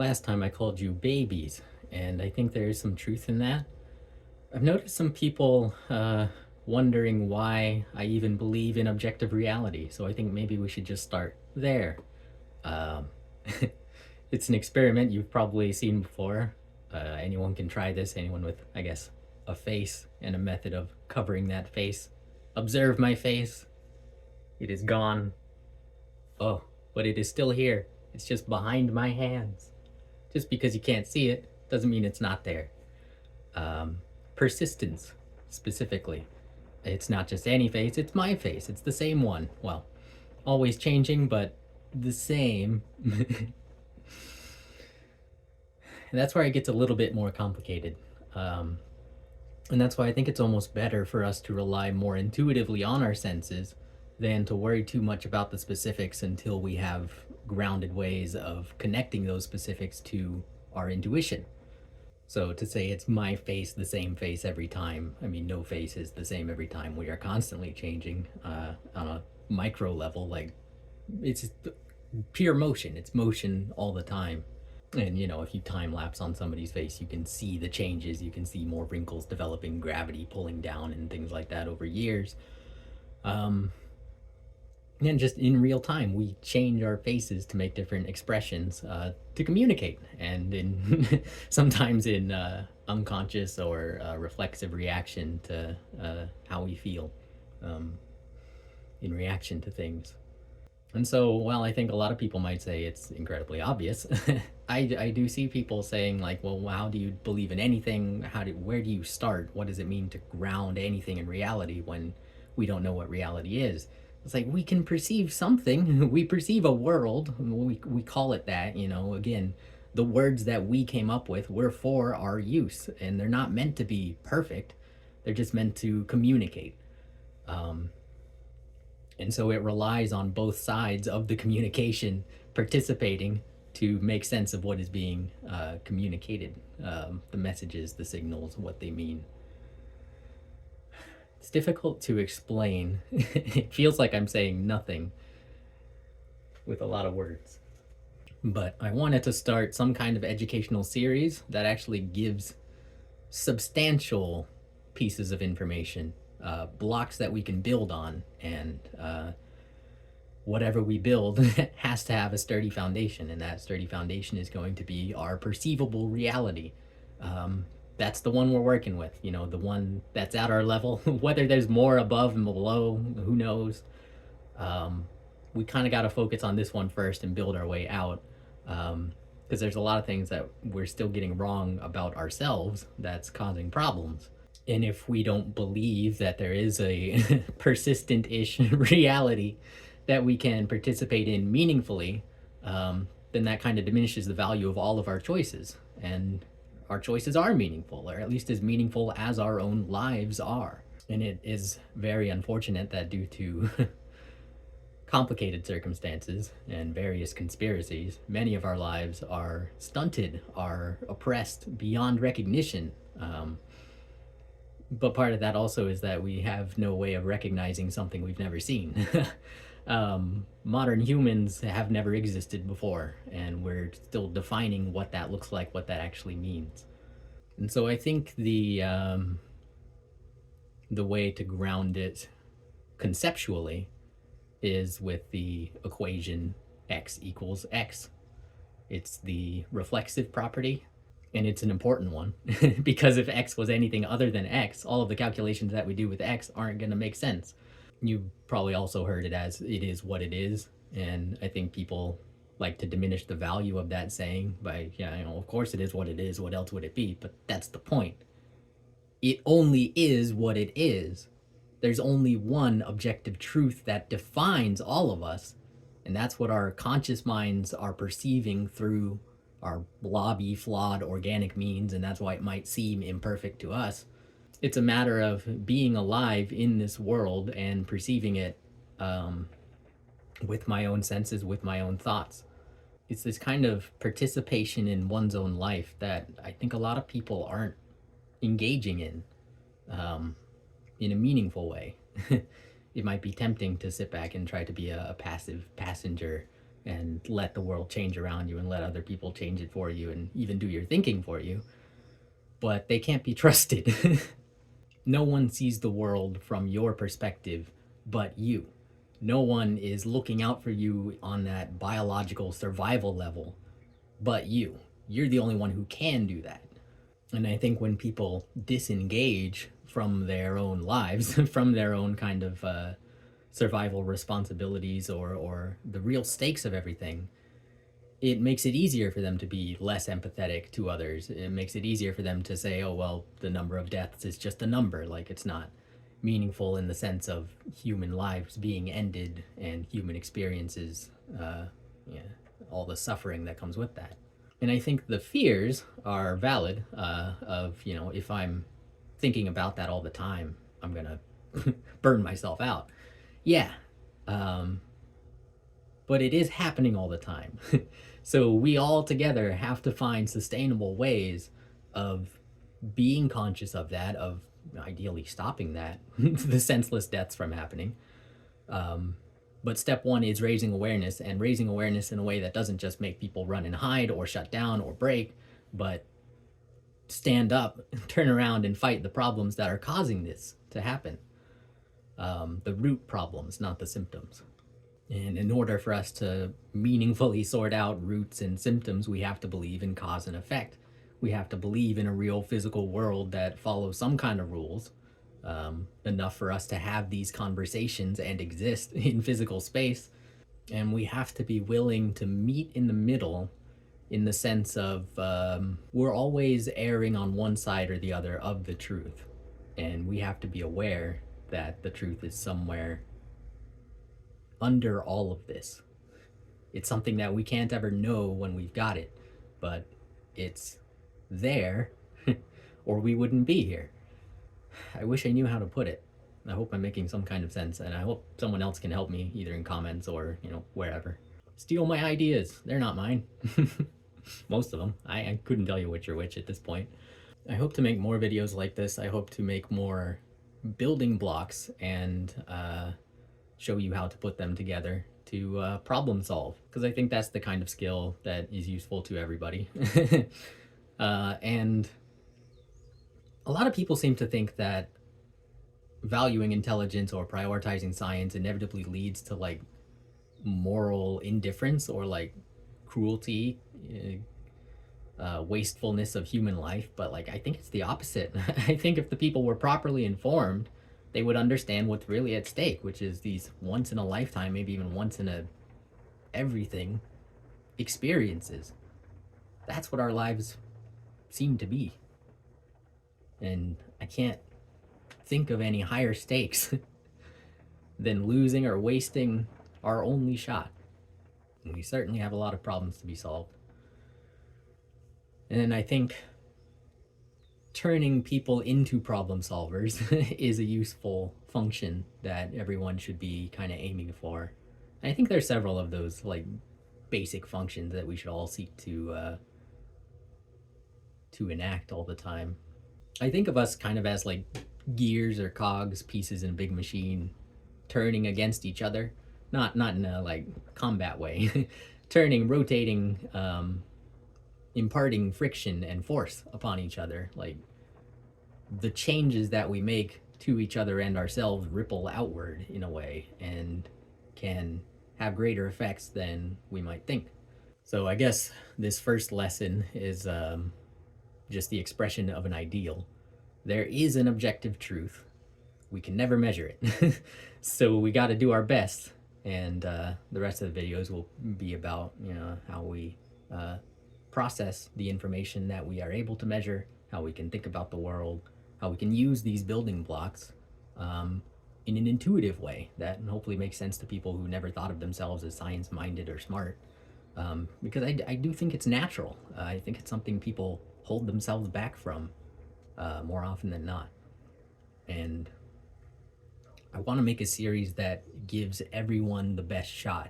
Last time I called you babies, and I think there is some truth in that. I've noticed some people wondering why I even believe in objective reality, so I think maybe we should just start there. Um, it's an experiment you've probably seen before. Anyone can try this, anyone with, I guess, a face and a method of covering that face. Observe my face. It is gone. Oh, but it is still here. It's just behind my hands. Just because you can't see it doesn't mean it's not there. Um, Persistence, specifically. It's not just any face, it's my face. It's the same one. Well, always changing, but the same. And that's where it gets a little bit more complicated. Um, and that's why I think it's almost better for us to rely more intuitively on our senses than to worry too much about the specifics until we have grounded ways of connecting those specifics to our intuition. So to say it's my face, the same face every time, I mean, no face is the same every time. We are constantly changing on a micro level. Like, it's pure motion, it's motion all the time. And, you know, if you time lapse on somebody's face, you can see the changes. You can see more wrinkles developing, gravity pulling down, and things like that over years. Um, and just in real time, we change our faces to make different expressions to communicate, and in sometimes in unconscious or reflexive reaction to how we feel um, in reaction to things. And so, while I think a lot of people might say it's incredibly obvious, I do see people saying like, "Well, how do you believe in anything? Where do you start? What does it mean to ground anything in reality when we don't know what reality is?" It's like we can perceive something. We perceive a world. We call it that. You know, again, the words that we came up with were for our use, and they're not meant to be perfect. They're just meant to communicate. Um, and so it relies on both sides of the communication participating to make sense of what is being communicated, the messages, the signals, what they mean. It's difficult to explain. It feels like I'm saying nothing with a lot of words. But I wanted to start some kind of educational series that actually gives substantial pieces of information, blocks that we can build on, and whatever we build has to have a sturdy foundation, and that sturdy foundation is going to be our perceivable reality. That's the one we're working with, you know, the one that's at our level. Whether there's more above and below, who knows? Um, we kind of got to focus on this one first and build our way out. Because there's a lot of things that we're still getting wrong about ourselves that's causing problems. And if we don't believe that there is a persistent ish reality that we can participate in meaningfully, then that kind of diminishes the value of all of our choices. And our choices are meaningful, or at least as meaningful as our own lives are. And it is very unfortunate that due to complicated circumstances and various conspiracies, many of our lives are stunted, are oppressed beyond recognition. But part of that also is that we have no way of recognizing something we've never seen. Modern humans have never existed before, and we're still defining what that looks like, what that actually means. And so I think the way to ground it conceptually is with the equation x equals x. It's the reflexive property, and it's an important one because if x was anything other than x, all of the calculations that we do with x aren't going to make sense. You probably also heard it as it is what it is, and I think people like to diminish the value of that saying by, yeah, you know, of course it is what it is, what else would it be? But that's the point. It only is what it is. There's only one objective truth that defines all of us, and that's what our conscious minds are perceiving through our blobby, flawed organic means, and that's why it might seem imperfect to us. It's a matter of being alive in this world and perceiving it um, with my own senses, with my own thoughts. It's this kind of participation in one's own life that I think a lot of people aren't engaging um, in a meaningful way. It might be tempting to sit back and try to be a passive passenger and let the world change around you and let other people change it for you and even do your thinking for you, but they can't be trusted. No one sees the world from your perspective but you. No one is looking out for you on that biological survival level but you. You're the only one who can do that. And I think when people disengage from their own lives, from their own kind of survival responsibilities or the real stakes of everything, it makes it easier for them to be less empathetic to others. It makes it easier for them to say, oh, well, the number of deaths is just a number. Like, it's not meaningful in the sense of human lives being ended and human experiences, yeah, all the suffering that comes with that. And I think the fears are valid of, if I'm thinking about that all the time, I'm going to burn myself out. Yeah. Um, but it is happening all the time. So we all together have to find sustainable ways of being conscious of that, of ideally stopping that, the senseless deaths from happening. But step one is raising awareness, and raising awareness in a way that doesn't just make people run and hide or shut down or break, but stand up, turn around, and fight the problems that are causing this to happen. The root problems, not the symptoms. And in order for us to meaningfully sort out roots and symptoms, we have to believe in cause and effect. We have to believe in a real physical world that follows some kind of rules, enough for us to have these conversations and exist in physical space. And we have to be willing to meet in the middle, in the sense of we're always erring on one side or the other of the truth. And we have to be aware that the truth is somewhere under all of this. It's something that we can't ever know when we've got it, but it's there, or we wouldn't be here. I wish I knew how to put it. I hope I'm making some kind of sense, and I hope someone else can help me, either in comments or, wherever. Steal my ideas. They're not mine. Most of them. I couldn't tell you which are which at this point. I hope to make more videos like this. I hope to make more building blocks and show you how to put them together to problem solve, because I think that's the kind of skill that is useful to everybody. And a lot of people seem to think that valuing intelligence or prioritizing science inevitably leads to like moral indifference or like cruelty, wastefulness of human life. But like, I think it's the opposite. I think if the people were properly informed, they would understand what's really at stake, which is these once in a lifetime, maybe even once in a everything experiences. That's what our lives seem to be. And I can't think of any higher stakes than losing or wasting our only shot. And we certainly have a lot of problems to be solved. And I think turning people into problem solvers is a useful function that everyone should be kind of aiming for. And I think there's several of those like basic functions that we should all seek to enact all the time. I think of us kind of as like gears or cogs, pieces in a big machine, turning against each other. Not in a like combat way. Turning, rotating, imparting friction and force upon each other. Like, the changes that we make to each other and ourselves ripple outward in a way and can have greater effects than we might think. So I guess this first lesson is just the expression of an ideal. There is an objective truth. We can never measure it. So we got to do our best. And the rest of the videos will be about, how we process the information that we are able to measure, how we can think about the world, how we can use these building blocks in an intuitive way that hopefully makes sense to people who never thought of themselves as science-minded or smart. Because I do think it's natural. I think it's something people hold themselves back from more often than not. And I want to make a series that gives everyone the best shot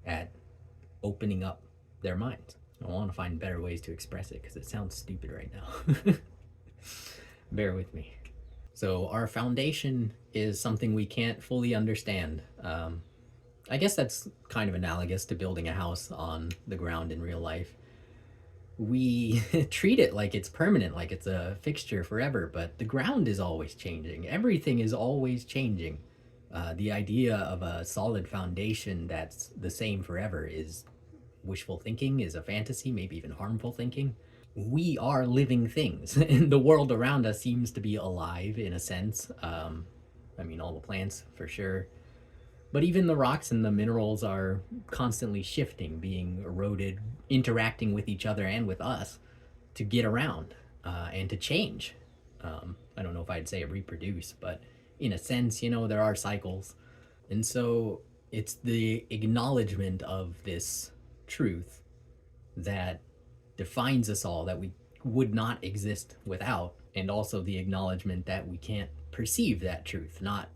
at opening up their minds. I want to find better ways to express it because it sounds stupid right now. Bear with me. So our foundation is something we can't fully understand. I guess that's kind of analogous to building a house on the ground in real life. We treat it like it's permanent, like it's a fixture forever, but the ground is always changing. Everything is always changing. The idea of a solid foundation that's the same forever is wishful thinking, is a fantasy, maybe even harmful thinking. We are living things, and the world around us seems to be alive in a sense. I mean, all the plants for sure. But even the rocks and the minerals are constantly shifting, being eroded, interacting with each other and with us to get around and to change. I don't know if I'd say reproduce, but in a sense, there are cycles. And so it's the acknowledgement of this truth that defines us all, that we would not exist without, and also the acknowledgement that we can't perceive that truth, not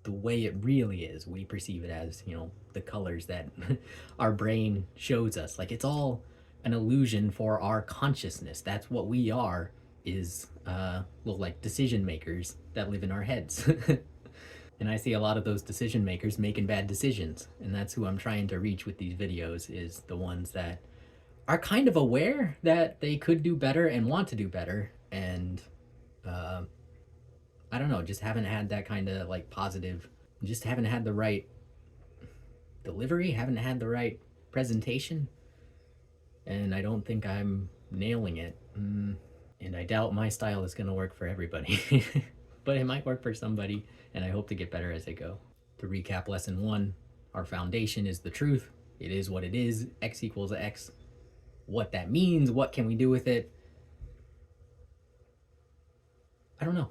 the way it really is. We perceive it as, the colors that our brain shows us. Like it's all an illusion for our consciousness. That's what we are, is like decision makers that live in our heads. And I see a lot of those decision makers making bad decisions. And that's who I'm trying to reach with these videos, is the ones that are kind of aware that they could do better and want to do better. And I don't know, just haven't had that kind of like positive, just haven't had the right delivery, haven't had the right presentation. And I don't think I'm nailing it. And I doubt my style is going to work for everybody. But it might work for somebody, and I hope to get better as I go. To recap lesson 1, our foundation is the truth. It is what it is. X equals X. What that means, what can we do with it? I don't know.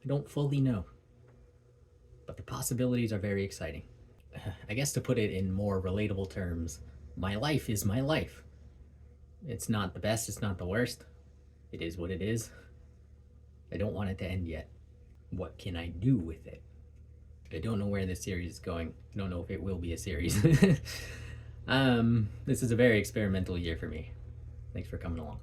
I don't fully know. But the possibilities are very exciting. I guess to put it in more relatable terms, my life is my life. It's not the best, it's not the worst. It is what it is. I don't want it to end yet. What can I do with it? I don't know where this series is going. I don't know if it will be a series. This is a very experimental year for me. Thanks for coming along.